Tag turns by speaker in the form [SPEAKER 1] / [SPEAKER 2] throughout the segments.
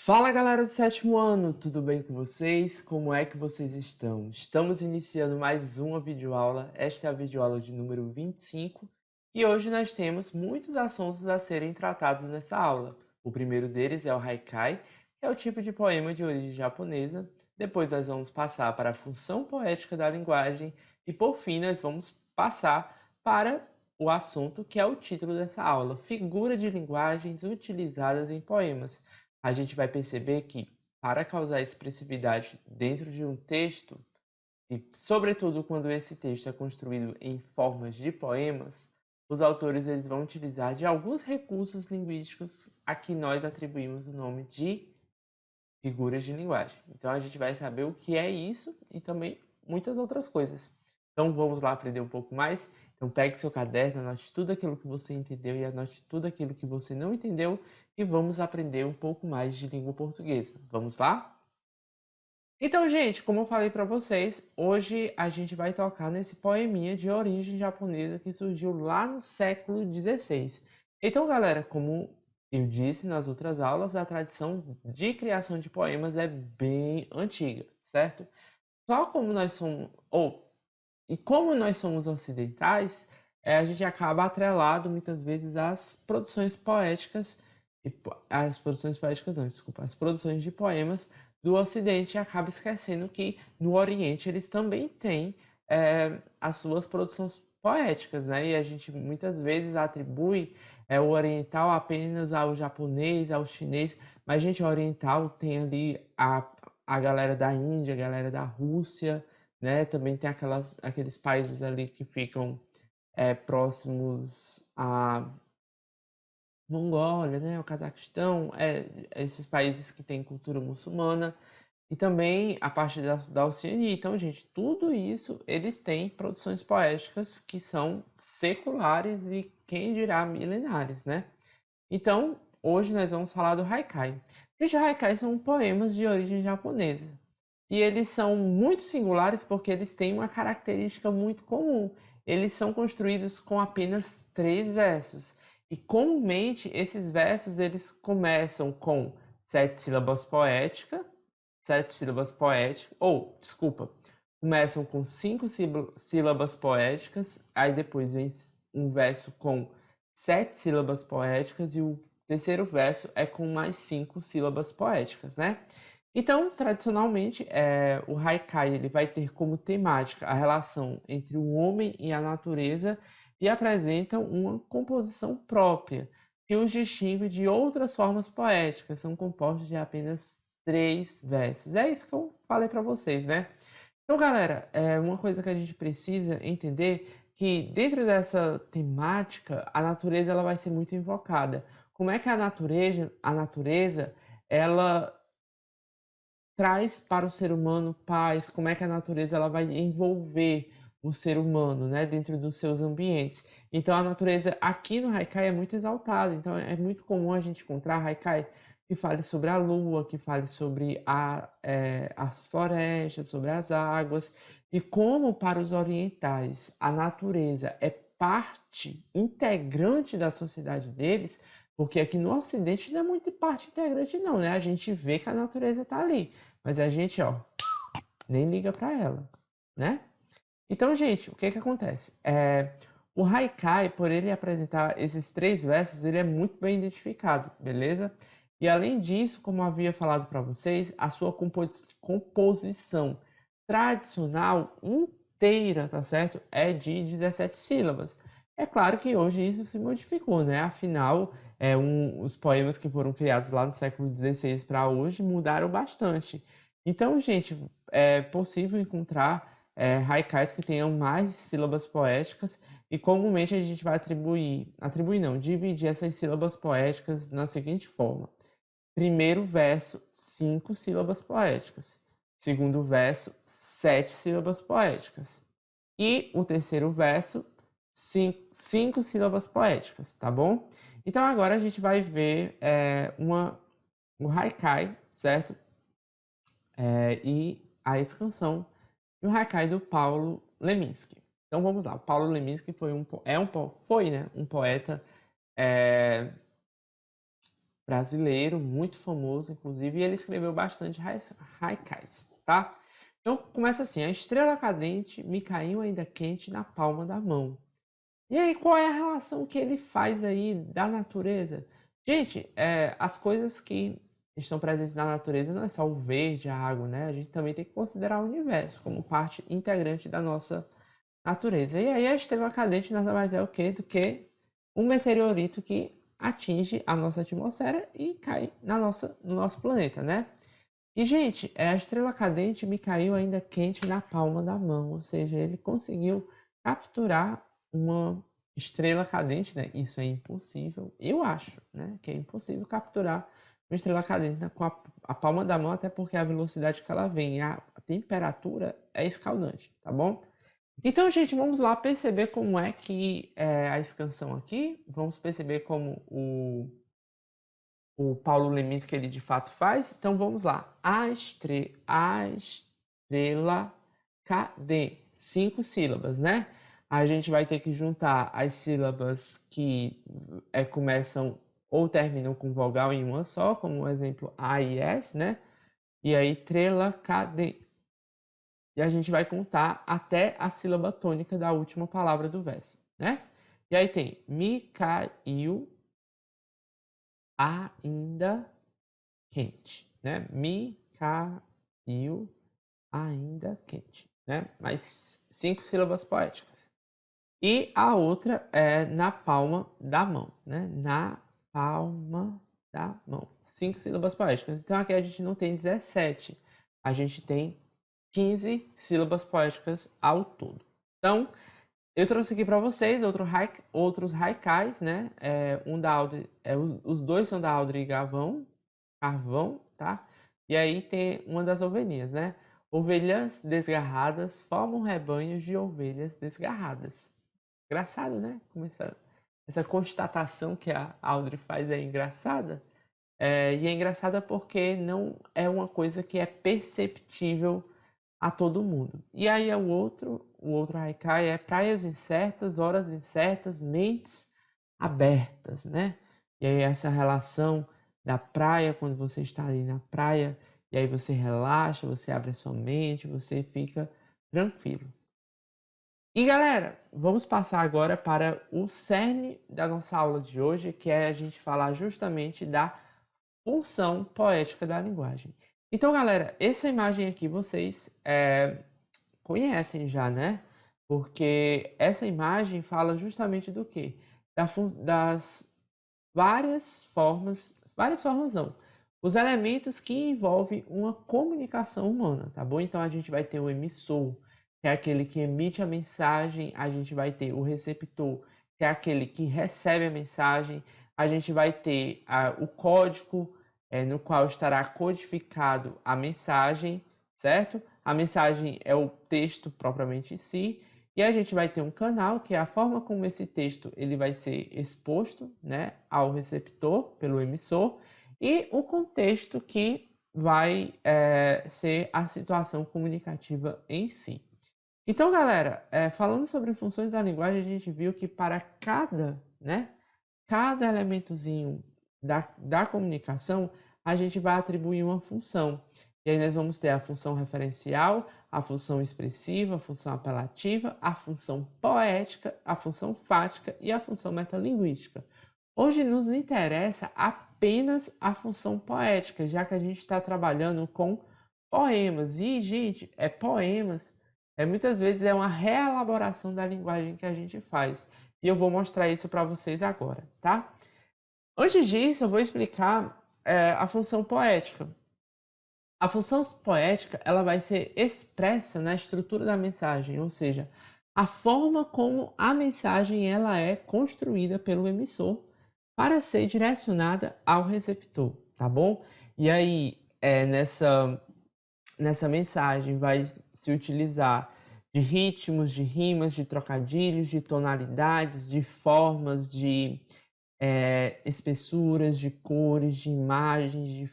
[SPEAKER 1] Fala galera do sétimo ano, tudo bem com vocês? Como é que vocês estão? Estamos iniciando mais uma videoaula, esta é a videoaula de número 25 e hoje nós temos muitos assuntos a serem tratados nessa aula. O primeiro deles é o haikai, que é o tipo de poema de origem japonesa. Depois nós vamos passar para a função poética da linguagem e por fim nós vamos passar para o assunto que é o título dessa aula, figura de linguagens utilizadas em poemas. A gente vai perceber que, para causar expressividade dentro de um texto, e sobretudo quando esse texto é construído em formas de poemas, os autores eles vão utilizar de alguns recursos linguísticos a que nós atribuímos o nome de figuras de linguagem. Então a gente vai saber o que é isso e também muitas outras coisas. Então vamos lá aprender um pouco mais. Então pegue seu caderno, anote tudo aquilo que você entendeu e anote tudo aquilo que você não entendeu e vamos aprender um pouco mais de língua portuguesa. Vamos lá? Então, gente, como eu falei para vocês, hoje a gente vai tocar nesse poeminha de origem japonesa que surgiu lá no século XVI. Então, galera, como eu disse nas outras aulas, a tradição de criação de poemas é bem antiga, certo? Só como nós somos, e como nós somos ocidentais, a gente acaba atrelado muitas vezes às produções poéticas, as produções poéticas não, desculpa, as produções de poemas do Ocidente e acaba esquecendo que no Oriente eles também têm as suas produções poéticas, né? E a gente muitas vezes atribui o oriental apenas ao japonês, ao chinês, mas, gente, o oriental tem ali a galera da Índia, a galera da Rússia, né? Também tem aqueles países ali que ficam próximos à Mongólia, né? O Cazaquistão, esses países que têm cultura muçulmana e também a parte da Oceania. Então, gente, tudo isso eles têm produções poéticas que são seculares e quem dirá milenares, né? Então, hoje nós vamos falar do haikai. Os haikai são poemas de origem japonesa. E eles são muito singulares porque eles têm uma característica muito comum. Eles são construídos com apenas 3 versos. E comumente esses versos eles começam com 7 sílabas poéticas, ou, desculpa, começam com 5 sílabas poéticas, aí depois vem um verso com 7 sílabas poéticas e o terceiro verso é com mais 5 sílabas poéticas, né? Então, tradicionalmente, o haikai ele vai ter como temática a relação entre o homem e a natureza e apresentam uma composição própria, que os distingue de outras formas poéticas, são compostos de apenas 3 versos. É isso que eu falei para vocês, né? Então, galera, uma coisa que a gente precisa entender que dentro dessa temática, a natureza ela vai ser muito invocada. Como é que a natureza ela traz para o ser humano paz, como é que a natureza ela vai envolver o ser humano, né, dentro dos seus ambientes. Então a natureza aqui no haikai é muito exaltada, então é muito comum a gente encontrar haikai que fale sobre a lua, que fale sobre as florestas, sobre as águas, e como para os orientais a natureza é parte integrante da sociedade deles, porque aqui no Ocidente não é muito parte integrante não, né? A gente vê que a natureza está ali, mas a gente, ó, nem liga para ela, né? Então, gente, o que que acontece? O haikai, por ele apresentar esses 3 versos, ele é muito bem identificado, beleza? E além disso, como eu havia falado para vocês, a sua composição tradicional inteira, tá certo? É de 17 sílabas. É claro que hoje isso se modificou, né? Afinal, os poemas que foram criados lá no século XVI para hoje mudaram bastante. Então, gente, é possível encontrar haikais que tenham mais sílabas poéticas e comumente a gente vai atribuir não, dividir essas sílabas poéticas na seguinte forma. Primeiro verso, 5 sílabas poéticas. Segundo verso, 7 sílabas poéticas. E o terceiro verso, 5 sílabas poéticas, tá bom? Então agora a gente vai ver o haikai, certo? E a escansão e o haikai do Paulo Leminski. Então vamos lá. O Paulo Leminski foi, né, um poeta brasileiro, muito famoso, inclusive, e ele escreveu bastante haikais, tá? Então, começa assim: a estrela cadente me caiu ainda quente na palma da mão. E aí, qual é a relação que ele faz aí da natureza? Gente, as coisas que estão presentes na natureza não é só o verde, a água, né? A gente também tem que considerar o universo como parte integrante da nossa natureza. E aí, a estrela cadente nada mais é o quê? Do que um meteorito que atinge a nossa atmosfera e cai no nosso planeta, né? E, gente, a estrela cadente me caiu ainda quente na palma da mão, ou seja, ele conseguiu capturar uma estrela cadente, né? Isso é impossível, eu acho, né? Que é impossível capturar uma estrela cadente, né? Com a palma da mão, até porque a velocidade que ela vem, a temperatura é escaldante, tá bom? Então, gente, vamos lá perceber como é que é a escansão aqui, vamos perceber como o Paulo Leminski ele de fato faz. Então vamos lá. A estrela cadê? 5 sílabas, né? A gente vai ter que juntar as sílabas que começam ou terminam com vogal em uma só, como o exemplo A e S, né? E aí, trela cadê? E a gente vai contar até a sílaba tônica da última palavra do verso, né? E aí tem me caiu ainda quente, né? Me caiu ainda quente, né? Mais 5 sílabas poéticas. E a outra é na palma da mão, né? Na palma da mão. 5 sílabas poéticas. Então aqui a gente não tem 17, a gente tem 15 sílabas poéticas ao todo. Então, eu trouxe aqui para vocês outros haikais, né? Os dois são da Audrey Carvão, tá? E aí tem uma das ovelhinhas, né? Ovelhas desgarradas formam rebanhos de ovelhas desgarradas. Engraçado, né? Como essa constatação que a Audrey faz é engraçada. E é engraçada porque não é uma coisa que é perceptível a todo mundo. E aí o outro haikai é praias incertas, horas incertas, mentes abertas, né? E aí essa relação da praia, quando você está ali na praia, e aí você relaxa, você abre a sua mente, você fica tranquilo. E galera, vamos passar agora para o cerne da nossa aula de hoje, que é a gente falar justamente da função poética da linguagem. Então, galera, essa imagem aqui vocês conhecem já, né? Porque essa imagem fala justamente do quê? Das várias formas não, os elementos que envolvem uma comunicação humana, tá bom? Então a gente vai ter o emissor, que é aquele que emite a mensagem, a gente vai ter o receptor, que é aquele que recebe a mensagem, a gente vai ter o código no qual estará codificado a mensagem, certo? A mensagem é o texto propriamente em si, e a gente vai ter um canal, que é a forma como esse texto ele vai ser exposto, né, ao receptor pelo emissor, e o contexto que vai ser a situação comunicativa em si. Então, galera, falando sobre funções da linguagem, a gente viu que para cada elementozinho da comunicação, a gente vai atribuir uma função. E aí nós vamos ter a função referencial, a função expressiva, a função apelativa, a função poética, a função fática e a função metalinguística. Hoje nos interessa apenas a função poética, já que a gente está trabalhando com poemas. E, gente, poemas, muitas vezes é uma reelaboração da linguagem que a gente faz. E eu vou mostrar isso para vocês agora, tá? Antes disso, eu vou explicar a função poética. A função poética ela vai ser expressa na estrutura da mensagem, ou seja, a forma como a mensagem ela é construída pelo emissor para ser direcionada ao receptor, tá bom? E aí, nessa mensagem vai se utilizar de ritmos, de rimas, de trocadilhos, de tonalidades, de formas, de espessuras, de cores, de imagens, de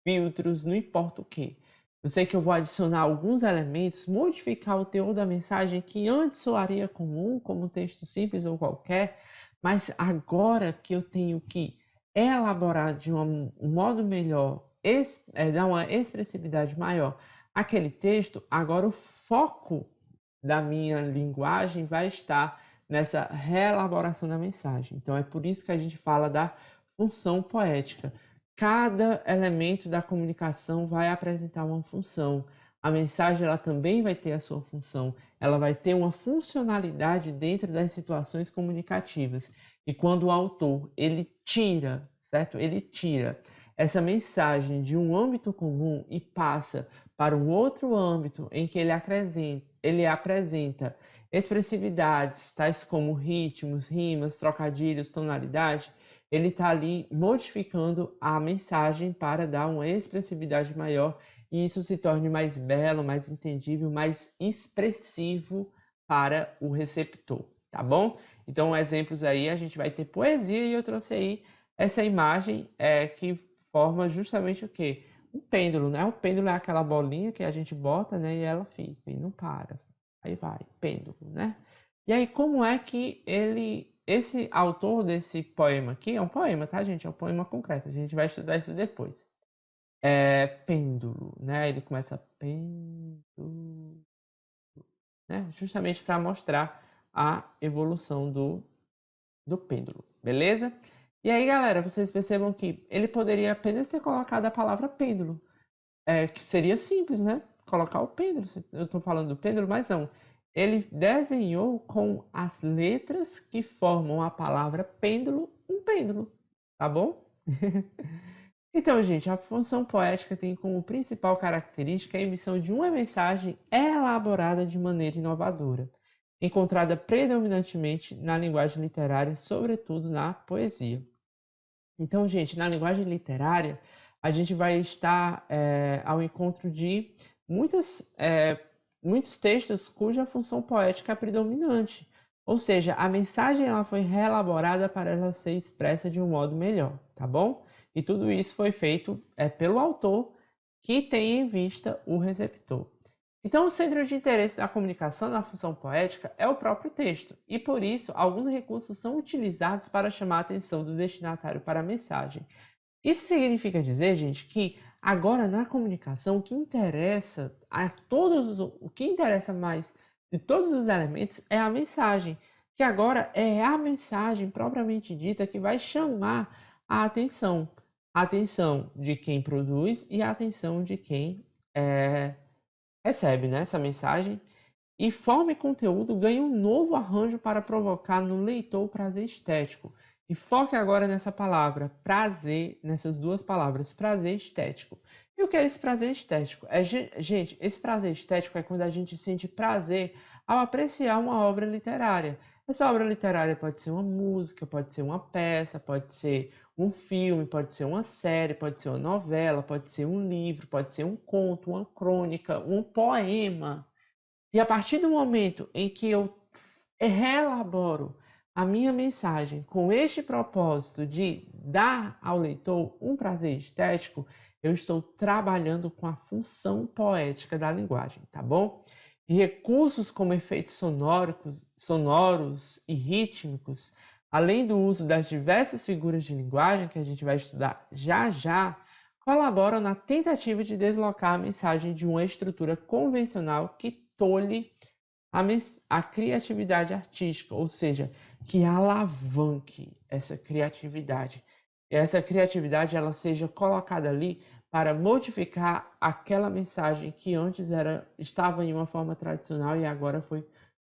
[SPEAKER 1] filtros, não importa o que. Eu sei que eu vou adicionar alguns elementos, modificar o teor da mensagem que antes soaria comum, como um texto simples ou qualquer, mas agora que eu tenho que elaborar de um modo melhor, dar uma expressividade maior àquele texto, agora o foco da minha linguagem vai estar nessa reelaboração da mensagem. Então é por isso que a gente fala da função poética. Cada elemento da comunicação vai apresentar uma função. A mensagem ela também vai ter a sua função. Ela vai ter uma funcionalidade dentro das situações comunicativas. E quando o autor ele tira, certo? Ele tira essa mensagem de um âmbito comum e passa para um outro âmbito em que ele apresenta expressividades, tais como ritmos, rimas, trocadilhos, tonalidade, ele está ali modificando a mensagem para dar uma expressividade maior e isso se torne mais belo, mais entendível, mais expressivo para o receptor, tá bom? Então, exemplos aí, a gente vai ter poesia e eu trouxe aí essa imagem que forma justamente o quê? Um pêndulo, né? O pêndulo é aquela bolinha que a gente bota, né? E ela fica e não para. Aí vai, pêndulo, né? E aí, como é que esse autor desse poema aqui, é um poema, tá, gente? É um poema concreto, a gente vai estudar isso depois. É pêndulo, né? Ele começa pêndulo, né? Justamente para mostrar a evolução do pêndulo, beleza? E aí, galera, vocês percebam que ele poderia apenas ter colocado a palavra pêndulo, que seria simples, né? Colocar o pêndulo. Eu estou falando do pêndulo, mas não. Ele desenhou com as letras que formam a palavra pêndulo um pêndulo, tá bom? Então, gente, a função poética tem como principal característica a emissão de uma mensagem elaborada de maneira inovadora, encontrada predominantemente na linguagem literária, sobretudo na poesia. Então, gente, na linguagem literária, a gente vai estar ao encontro de muitos textos cuja função poética é predominante. Ou seja, a mensagem ela foi reelaborada para ela ser expressa de um modo melhor, tá bom? E tudo isso foi feito pelo autor que tem em vista o receptor. Então, o centro de interesse da comunicação na função poética é o próprio texto, e por isso, alguns recursos são utilizados para chamar a atenção do destinatário para a mensagem. Isso significa dizer, gente, que agora na comunicação o que interessa mais de todos os elementos é a mensagem, que agora é a mensagem propriamente dita que vai chamar a atenção de quem produz e a atenção de quem recebe, né, essa mensagem. E forma e conteúdo ganham um novo arranjo para provocar no leitor o prazer estético. E foque agora nessa palavra, prazer, nessas duas palavras, prazer estético. E o que é esse prazer estético? Gente, esse prazer estético é quando a gente sente prazer ao apreciar uma obra literária. Essa obra literária pode ser uma música, pode ser uma peça, pode ser um filme, pode ser uma série, pode ser uma novela, pode ser um livro, pode ser um conto, uma crônica, um poema. E a partir do momento em que eu reelaboro a minha mensagem com este propósito de dar ao leitor um prazer estético, eu estou trabalhando com a função poética da linguagem, tá bom? E recursos como efeitos sonoros e rítmicos, além do uso das diversas figuras de linguagem que a gente vai estudar já já, colaboram na tentativa de deslocar a mensagem de uma estrutura convencional que tolhe a criatividade artística, ou seja, que alavanque essa criatividade. E essa criatividade ela seja colocada ali para modificar aquela mensagem que antes estava em uma forma tradicional e agora foi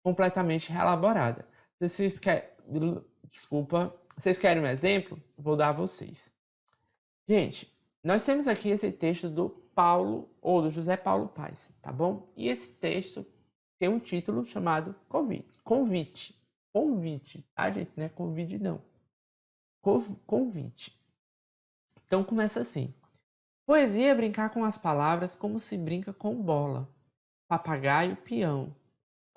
[SPEAKER 1] completamente reelaborada. Vocês querem um exemplo? Vou dar a vocês. Gente, nós temos aqui esse texto do Paulo, ou do José Paulo Paes, tá bom? E esse texto tem um título chamado Convite. Convite, tá, gente? Não é convite, não. Convite. Então começa assim. Poesia é brincar com as palavras como se brinca com bola, papagaio, peão.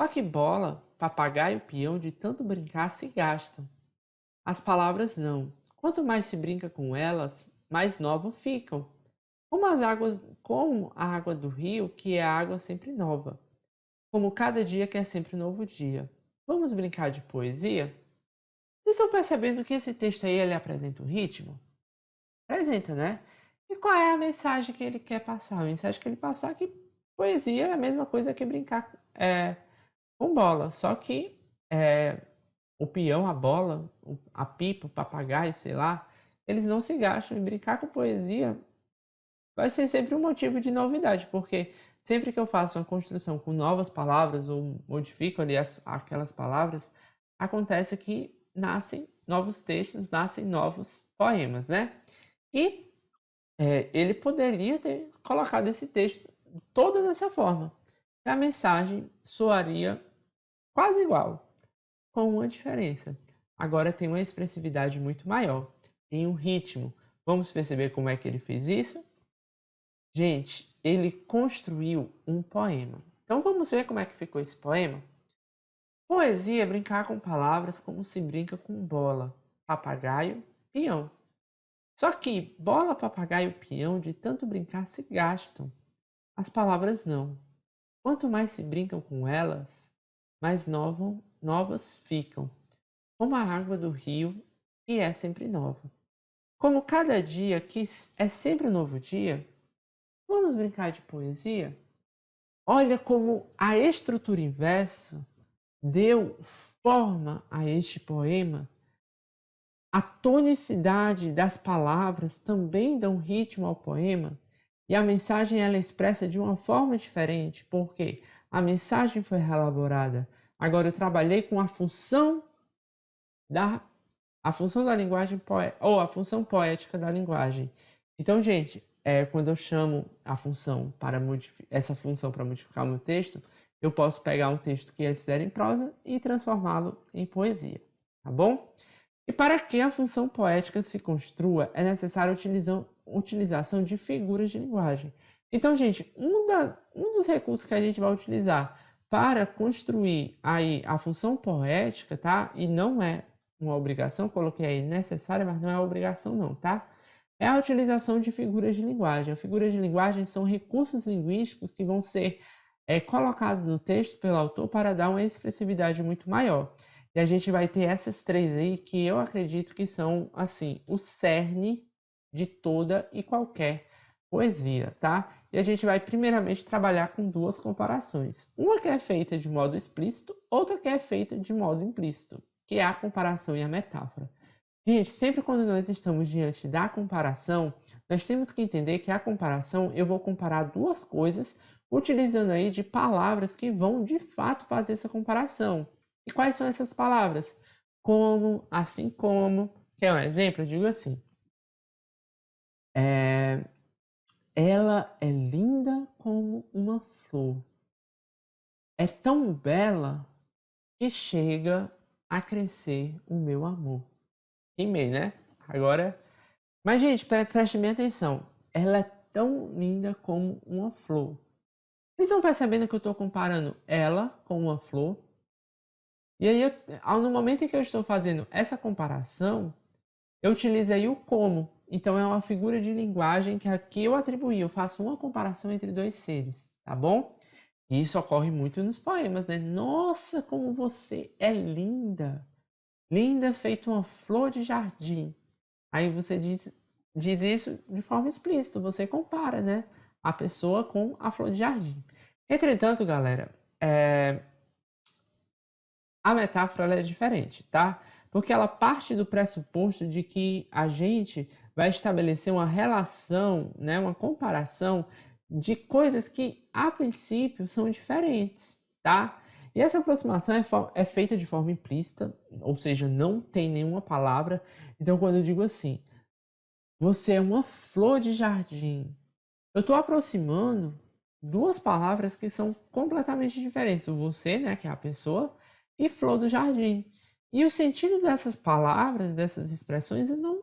[SPEAKER 1] Só que bola, papagaio e peão de tanto brincar se gastam. As palavras não. Quanto mais se brinca com elas, mais novas ficam. Como a água do rio, que é a água sempre nova. Como cada dia que é sempre um novo dia. Vamos brincar de poesia? Vocês estão percebendo que esse texto aí ele apresenta um ritmo? apresenta, né? E qual é a mensagem que ele quer passar? A mensagem que ele passar é que poesia é a mesma coisa que brincar com bola, só que o peão, a bola, a pipa, o papagaio, sei lá, eles não se gastam em brincar com poesia. Vai ser sempre um motivo de novidade, porque sempre que eu faço uma construção com novas palavras ou modifico ali aquelas palavras, acontece que nascem novos textos, nascem novos poemas, né? E ele poderia ter colocado esse texto toda dessa forma. E a mensagem soaria quase igual, com uma diferença. Agora tem uma expressividade muito maior, tem um ritmo. Vamos perceber como é que ele fez isso? Gente, ele construiu um poema. Então vamos ver como é que ficou esse poema? Poesia é brincar com palavras como se brinca com bola, papagaio, peão. Só que bola, papagaio e peão, de tanto brincar, se gastam. As palavras não. Quanto mais se brincam com elas, mais novas ficam. Como a água do rio, que é sempre nova. Como cada dia que é sempre um novo dia, vamos brincar de poesia? Olha como a estrutura inversa deu forma a este poema. A tonicidade das palavras também dão ritmo ao poema e a mensagem ela é expressa de uma forma diferente, porque a mensagem foi reelaborada. Agora eu trabalhei com da a função da linguagem ou a função poética da linguagem. Então, gente, quando eu chamo a função essa função para modificar o meu texto, eu posso pegar um texto que antes era em prosa e transformá-lo em poesia, tá bom? E para que a função poética se construa, é necessária a utilização de figuras de linguagem. Então, gente, um dos recursos que a gente vai utilizar para construir aí a função poética, tá? E não é uma obrigação, coloquei aí necessária, mas não é obrigação não, tá? É a utilização de figuras de linguagem. As figuras de linguagem são recursos linguísticos que vão ser colocados no texto pelo autor para dar uma expressividade muito maior. E a gente vai ter essas três aí que eu acredito que são, assim, o cerne de toda e qualquer poesia, tá? E a gente vai primeiramente trabalhar com duas comparações. Uma que é feita de modo explícito, outra que é feita de modo implícito, que é a comparação e a metáfora. Gente, sempre quando nós estamos diante da comparação, nós temos que entender que a comparação, eu vou comparar duas coisas utilizando aí de palavras que vão de fato fazer essa comparação. E quais são essas palavras? Como, assim como. Quer um exemplo? Eu digo assim. Ela é linda como uma flor. É tão bela que chega a crescer o meu amor. Rimei, né? Agora. Mas, gente, preste bem atenção. Ela é tão linda como uma flor. Vocês estão percebendo que eu estou comparando ela com uma flor? E aí, no momento em que eu estou fazendo essa comparação, eu utilizei o como. Então, é uma figura de linguagem que aqui eu atribuí. Eu faço uma comparação entre dois seres, tá bom? E isso ocorre muito nos poemas, né? Nossa, como você é linda! Linda feito uma flor de jardim. Aí você diz isso de forma explícita. Você compara, né? A pessoa com a flor de jardim. Entretanto, galera, a metáfora é diferente, tá? Porque ela parte do pressuposto de que a gente vai estabelecer uma relação, né, uma comparação de coisas que a princípio são diferentes, tá? E essa aproximação é feita de forma implícita, ou seja, não tem nenhuma palavra. Então, quando eu digo assim, você é uma flor de jardim, eu estou aproximando duas palavras que são completamente diferentes. O você, né, que é a pessoa, e flor do jardim. E o sentido dessas palavras, dessas expressões, não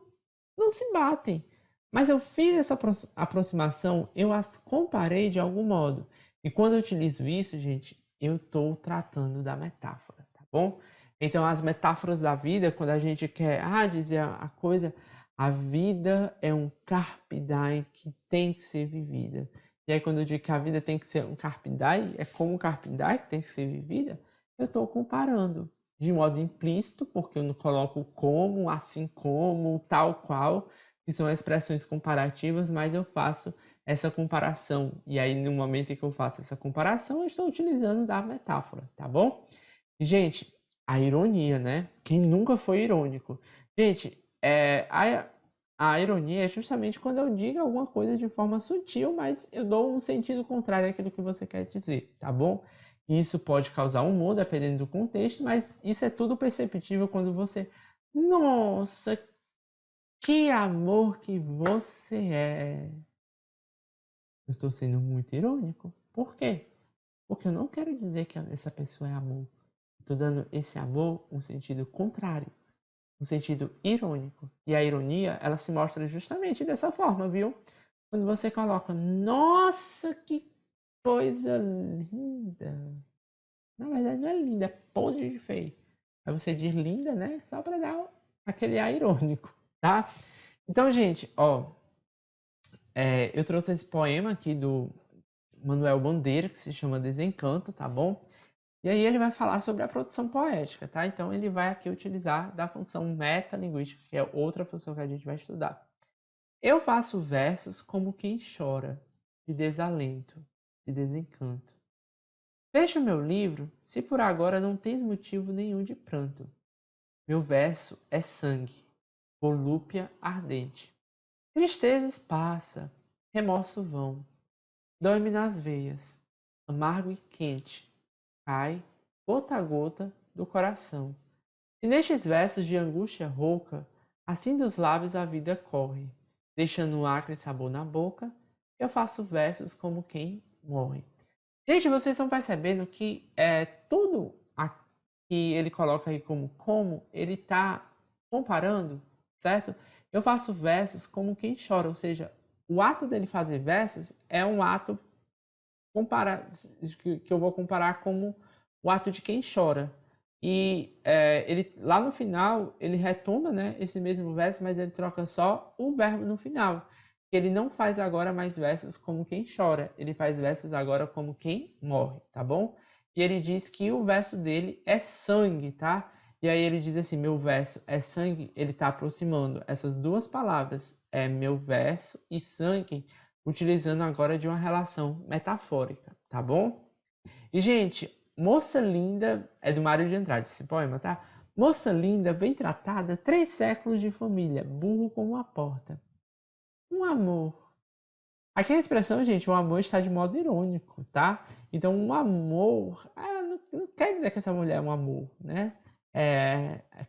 [SPEAKER 1] se batem. Mas eu fiz essa aproximação, eu as comparei de algum modo. E quando eu utilizo isso, gente, eu estou tratando da metáfora, tá bom? Então, as metáforas da vida, quando a gente quer dizer a coisa, a vida é um carpe diem que tem que ser vivida. E aí, quando eu digo que a vida tem que ser um carpe diem, é como um carpe diem que tem que ser vivida, eu estou comparando de modo implícito, porque eu não coloco como, assim como, tal qual. que são expressões comparativas, mas eu faço essa comparação. E aí, no momento em que eu faço essa comparação, eu estou utilizando da metáfora, tá bom? Gente, a ironia, né? Quem nunca foi irônico? Gente, a ironia é justamente quando eu digo alguma coisa de forma sutil, mas eu dou um sentido contrário àquilo que você quer dizer, tá bom? Isso pode causar humor, dependendo do contexto, mas isso é tudo perceptível quando você... Nossa, que amor que você é! Eu estou sendo muito irônico. Por quê? Porque eu não quero dizer que essa pessoa é amor. Estou dando esse amor um sentido contrário, um sentido irônico. E a ironia, ela se mostra justamente dessa forma, viu? Quando você coloca, nossa, que coisa linda. Na verdade, não é linda, é podre de feio. Aí você diz linda, né? Só para dar aquele ar irônico, tá? Então, gente, ó, eu trouxe esse poema aqui do Manuel Bandeira, que se chama Desencanto, tá bom? E aí ele vai falar sobre a produção poética, tá? Então ele vai aqui utilizar da função metalinguística, que é outra função que a gente vai estudar. Eu faço versos como quem chora, de desalento, de desencanto. Fecha o meu livro, se por agora não tens motivo nenhum de pranto. Meu verso é sangue, volúpia ardente. Tristezas passa, remorso vão, dói-me nas veias, amargo e quente, cai, gota a gota, do coração. E nestes versos de angústia rouca, assim dos lábios a vida corre, deixando um acre sabor na boca, eu faço versos como quem morre. Gente, vocês estão percebendo que tudo que ele coloca aí como ele está comparando, certo? Eu faço versos como quem chora, ou seja, o ato dele fazer versos é um ato que eu vou comparar como o ato de quem chora. E ele lá no final ele retoma, né, esse mesmo verso, mas ele troca só o verbo no final. Ele não faz agora mais versos como quem chora, ele faz versos agora como quem morre, tá bom? E ele diz que o verso dele é sangue, tá? E aí ele diz assim, meu verso é sangue, ele está aproximando essas duas palavras, meu verso e sangue, utilizando agora de uma relação metafórica, tá bom? E, gente, Moça Linda é do Mário de Andrade, esse poema, tá? Moça linda, bem tratada, 3 séculos de família, burro como uma porta. Um amor. Aqui a expressão, gente, o amor está de modo irônico, tá? Então, um amor, não quer dizer que essa mulher é um amor, né?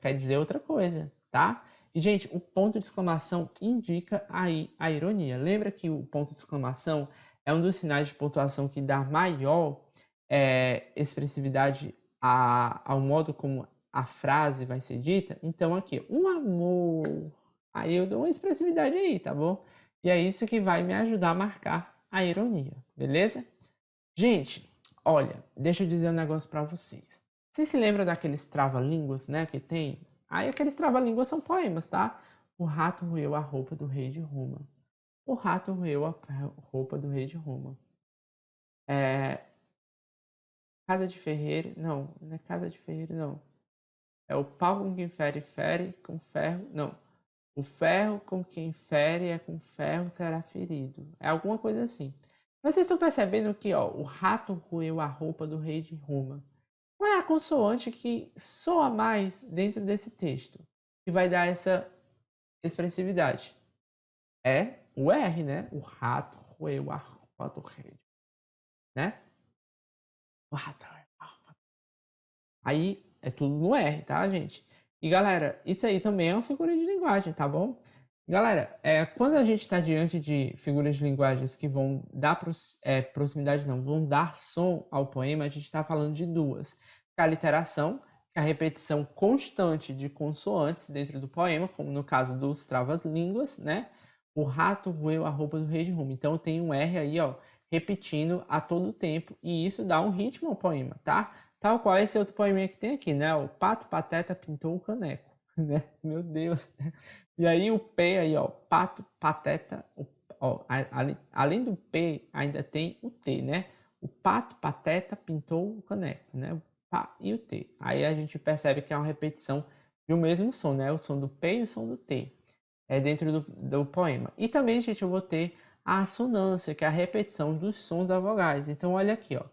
[SPEAKER 1] Quer dizer outra coisa, tá? E, gente, o ponto de exclamação indica aí a ironia. Lembra que o ponto de exclamação é um dos sinais de pontuação que dá maior expressividade ao modo como a frase vai ser dita? Então, aqui, um amor. Aí eu dou uma expressividade aí, tá bom? E é isso que vai me ajudar a marcar a ironia, beleza? Gente, olha, deixa eu dizer um negócio para vocês. Vocês se lembram daqueles trava-línguas, né, que tem? Aí aqueles trava-línguas são poemas, tá? O rato roeu a roupa do rei de Roma. O rato roeu a roupa do rei de Roma. Casa de ferreiro, não é casa de ferreiro, não. É o pau com quem fere, fere com ferro, não. O ferro com quem fere é com ferro será ferido. É alguma coisa assim. Mas vocês estão percebendo que o rato roeu a roupa do rei de Roma. Qual é a consoante que soa mais dentro desse texto? Que vai dar essa expressividade? É o R, né? O rato roeu a roupa do rei. Né? O rato roeu a roupa. Aí é tudo no R, tá, gente? E galera, isso aí também é uma figura de linguagem, tá bom? Galera, quando a gente está diante de figuras de linguagens que vão dar proximidade, não, vão dar som ao poema, a gente está falando de duas. A literação, que é a repetição constante de consoantes dentro do poema, como no caso dos travas-línguas, né? O rato roeu a roupa do rei de Roma. Então tem um R aí, ó, repetindo a todo tempo, e isso dá um ritmo ao poema, tá? Tal qual esse outro poeminha que tem aqui, né? O pato pateta pintou o caneco, né? Meu Deus. E aí o P aí, ó, pato, pateta, além do P ainda tem o T, né? O pato, pateta pintou o caneco, né? O pá e o T. Aí a gente percebe que é uma repetição do mesmo som, né? O som do P e o som do T. dentro do poema. E também, gente, eu vou ter a assonância, que é a repetição dos sons da vogais. Então, olha aqui, ó.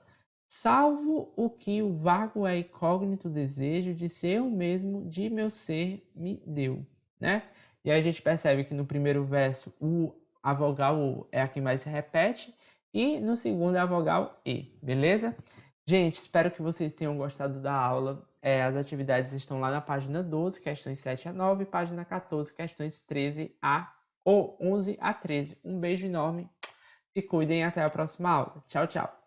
[SPEAKER 1] Salvo o que o vago é incógnito desejo de ser eu mesmo, de meu ser me deu, né? E aí a gente percebe que no primeiro verso a vogal O é a que mais se repete e no segundo é a vogal E, beleza? Gente, espero que vocês tenham gostado da aula. As atividades estão lá na página 12, questões 7 a 9, página 14, questões 11 a 13. Um beijo enorme, se cuidem e até a próxima aula. Tchau, tchau!